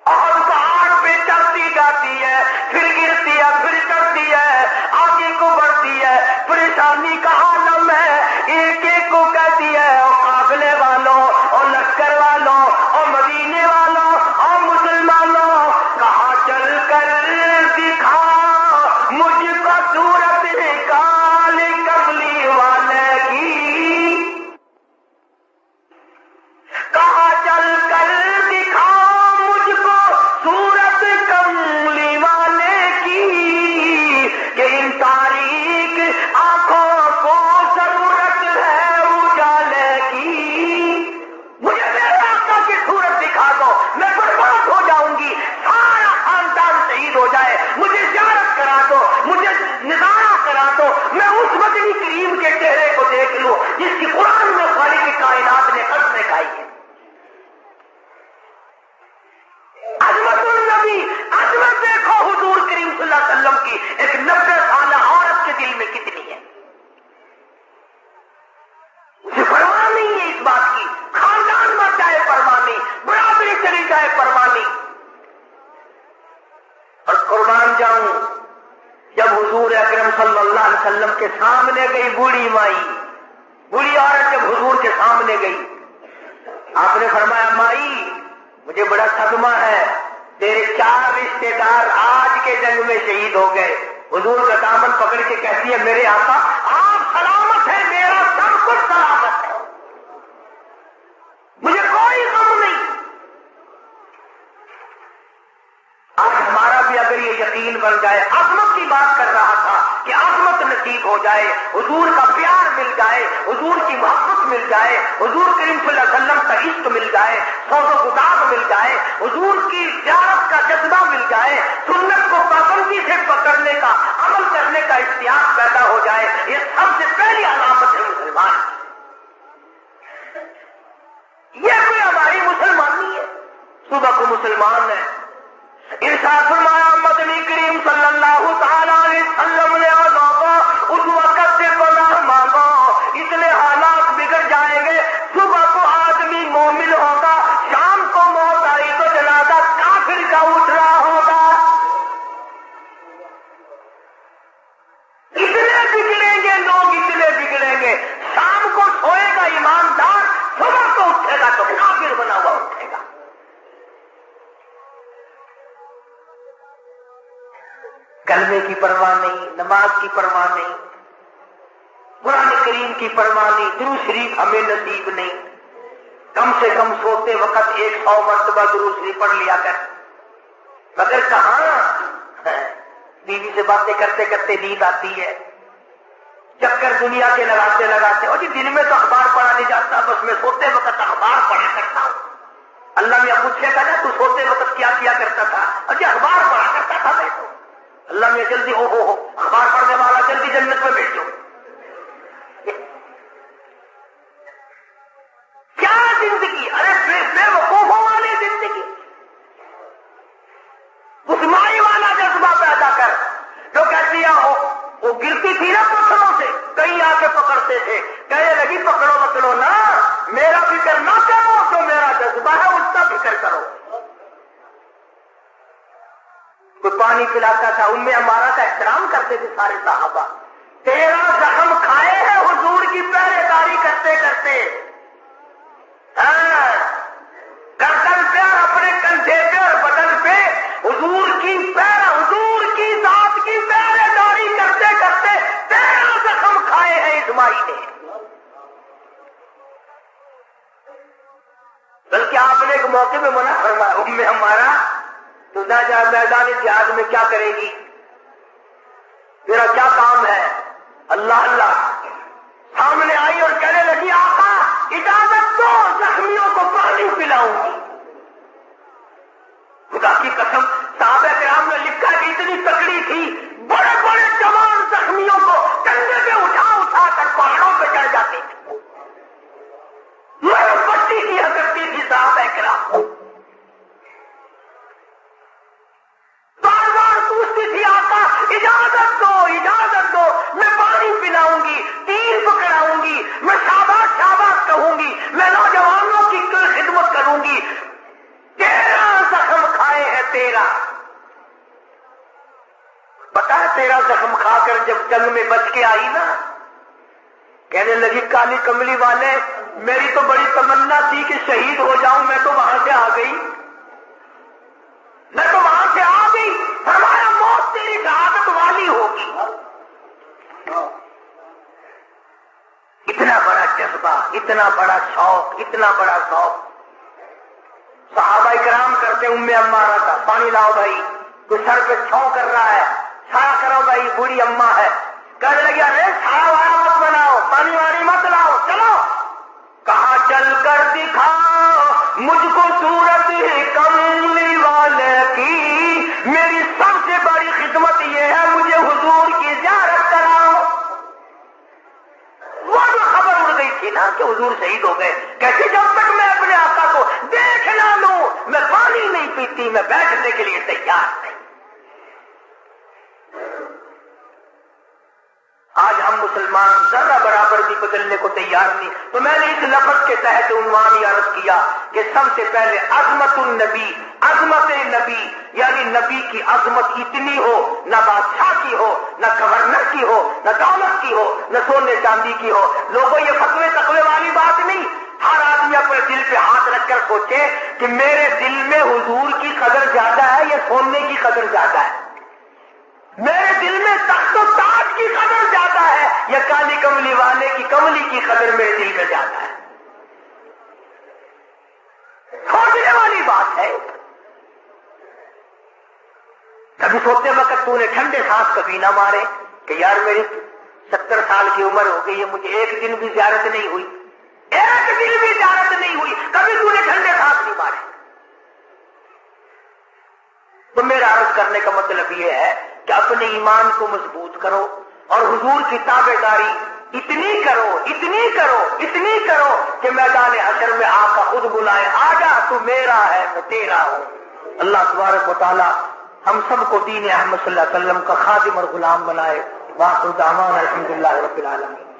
اور پہاڑ پہ چڑھتی جاتی ہے، پھر گرتی ہے، پھر چڑھتی ہے، آگے کو بڑھتی ہے. پریشانی کا عالم ہے. ایک ایک کو کہتی ہے اور قافلے والوں اور لشکر والوں اور مدینے والوں اور مسلمانوں، کہاں چل کر دکھا مجھ کو صورت کالے کملی والے کی. کہاں چل کر دکھا مجھ کو صورت کملی والے کی، کہ ان تاریک آنکھوں کو ضرورت ہے اجالے کی. مجھے میرے آقا کی صورت دکھا دو، میں برباد ہو جاؤں گی، سارا خاندان شہید ہو جائے. مجھے زیارت کرا دو، مجھے نظارہ کرا دو، میں اس مدنی کریم کے چہرے کو دیکھ لوں جس کی قرآن میں خالق کائنات نے قسمیں کھائی ہے. عظمت النبی، عظمت دیکھو حضور کریم صلی اللہ علیہ وسلم کی ایک 90 سالہ عورت کے دل میں کتنی ہے. اسے پرواہ نہیں ہے اس بات کی، خاندان مر جائے پرواہ نہیں، برادری چلی جائے پرواہ نہیں. اور قربان جاؤں، جب حضور اکرم صلی اللہ علیہ وسلم کے سامنے گئی بوڑھی مائی، بوڑھی عورت جب حضور کے سامنے گئی، آپ نے فرمایا مائی مجھے بڑا صدمہ ہے، تیرے 4 رشتے دار آج کے جنگ میں شہید ہو گئے. حضور کا دامن پکڑ کے کہتی ہے میرے آقا آپ سلامت ہے، میرا سب کچھ سلامت ہے، مجھے کوئی غم نہیں. آج ہمارا بھی اگر یہ یقین بن جائے، عظمت کی بات کر رہا تھا کہ عظمت نصیب ہو جائے، حضور کا پیار مل جائے، حضور کی محبت مل جائے، حضور کریم صلی اللہ علیہ وسلم کا عشق مل جائے، سوز و گداز مل جائے، حضور کی زیارت کا جذبہ مل جائے، سنت کو پابندی سے پکڑنے کا، عمل کرنے کا اشتیاق پیدا ہو جائے. یہ سب سے پہلی علامت ہے مسلمان. یہ کوئی ہماری مسلمانی ہے، صبح کو مسلمان ہے. ارشاد فرمایا مدنی کریم صلی اللہ تعالیٰ علیہ وسلم نے اس وقت سے پناہ مانگو، اتنے حالات بگڑ جائیں گے. صبح کو آدمی مومن ہوگا، شام کو موت آئی تو جنازہ کافر کا اٹھ رہا ہوگا. اتنے بگڑیں گے لوگ، اتنے بگڑیں گے. شام کو سوئے گا ایماندار، صبح کو اٹھے گا تو کافر بنا ہوا اٹھے گا. کلمے کی پرواہ نہیں، نماز کی پرواہ نہیں، قرآن کریم کی پرواہ نہیں، درود شریف ہمیں نصیب نہیں. کم سے کم سوتے وقت 100 مرتبہ درود شریف پڑھ لیا کر. مگر کہاں بیوی سے باتیں کرتے کرتے نیند آتی ہے، چکر دنیا کے لگاتے اور جی دن میں تو اخبار پڑھا نہیں جاتا، بس میں سوتے وقت اخبار پڑھا کرتا ہوں۔ اللہ میاں پوچھے گا نا تو سوتے وقت کیا کیا کرتا تھا؟ اور جی اخبار پڑھا کرتا تھا میں تو۔ اللہ میاں جلدی ہو اخبار پڑھنے والا جلدی جنت میں بھیج دو۔ کیا زندگی، ارے بے وقوفوں والی زندگی، اس مائی والا جذبہ پیدا کر جو کہتی ہے وہ گرتی تھی نا پتھروں سے، کئی آ کے پکڑتے تھے، کہنے لگی پکڑو نا، میرا فکر نہ کرو، جو میرا جذبہ ہے اس کا فکر کرو۔ کوئی پانی پلاتا تھا، ان میں ہمارا کا احترام کرتے تھے سارے صحابہ۔ 13 زخم کھائے ہیں حضور کی پہرے داری کرتے کرتے، گردن پہ اور اپنے کندھے پہ اور بدن پہ حضور کی ذات کی پہرے داری کرتے کرتے 13 زخم کھائے ہیں اسماعیل نے۔ بلکہ آپ نے ایک موقع میں منع فرمایا، ہمارا تو نہ جا میدان جہاد میں کیا کرے گی، میرا کیا کام ہے؟ اللہ سامنے آئی اور کہنے لگی آقا اجازت دو، زخمیوں کو پانی پلاؤں گی۔ خدا کی قسم صحابہ کرام نے لکھا کہ اتنی تکڑی تھی، بڑے بڑے جوان زخمیوں کو کندھے پہ اٹھا کر پہاڑوں پہ چڑھ جاتے تھے، پٹی کیا کرتی تھی صحابہ کرام، بار بار پوچھتی تھی آقا اجازت دو میں پانی پلاؤں گی، تیر پکڑاؤں گی، میں شاباش کہوں گی، میں نوجوانوں کی خدمت کروں گی۔ 13 زخم کھائے ہیں 13، پتا ہے 13 زخم کھا کر جب جنگ میں بچ کے آئی نا، کہنے لگی کالی کملی والے میری تو بڑی تمنا تھی کہ شہید ہو جاؤں، میں تو وہاں سے آ گئی، فرمایا موت تیری شہادت والی ہوگی۔ اتنا بڑا جذبہ، اتنا بڑا شوق، اتنا بڑا شوق صحابہ کرام کرتے۔ عمارہ کا پانی لاؤ بھائی، تو سر پہ چھاؤں کر رہا ہے، چھایا کرو بھائی، بوڑھی اماں ہے، کہنے لگی ارے چھایا والا مت بناؤ، پانی والی مت لاؤ، چلو کہاں چل کر دکھاؤ مجھ کو صورت کملی والے کی، میری سب سے بڑی خدمت یہ ہے مجھے حضور کی زیارت کراؤ۔ وہ جو خبر اڑ گئی تھی نا کہ حضور شہید ہو گئے، کہتے جب تک میں اپنے آقا کو دیکھ نہ لوں میں پانی نہیں پیتی، میں بیٹھنے کے لیے تیار نہیں۔ آج ہم مسلمان ذرا برابر بھی بدلنے کو تیار نہیں، تو میں نے اس لفظ کے تحت عنوان یہ عرض کیا کہ سب سے پہلے عظمت النبی، عظمت نبی، یعنی نبی کی عظمت اتنی ہو، نہ بادشاہ کی ہو، نہ گورنر کی ہو، نہ دولت کی ہو، نہ سونے چاندی کی ہو۔ لوگوں یہ فتوے تقوی والی بات نہیں، ہر آدمی اپنے دل پہ ہاتھ رکھ کر سوچے کہ میرے دل میں حضور کی قدر زیادہ ہے یا سونے کی قدر زیادہ ہے، میرے دل میں تخت و تاج کی قدر زیادہ ہے یا کالی کملی والے کی کملی کی قدر میرے دل میں زیادہ ہے۔ سوچنے والی بات ہے۔ کبھی سوتے وقت تو نے ٹھنڈے سانس کبھی نہ مارے کہ یار میری 70 سال کی عمر ہو گئی ہے، مجھے ایک دن بھی زیارت نہیں ہوئی، ایک دن بھی زیارت نہیں ہوئی، کبھی تو نے ٹھنڈے سانس نہیں مارے۔ تو میرا عرض کرنے کا مطلب یہ ہے کہ اپنے ایمان کو مضبوط کرو اور حضور کی تابع داری اتنی کرو کہ میدان حشر میں آقا خود بلائے، آجا تو میرا ہے میں تیرا ہوں۔ اللہ تبارک و تعالی ہم سب کو دین احمد صلی اللہ علیہ وسلم کا خادم اور غلام بنائے۔ وآخر دعوانا الحمدللہ رب العالمین۔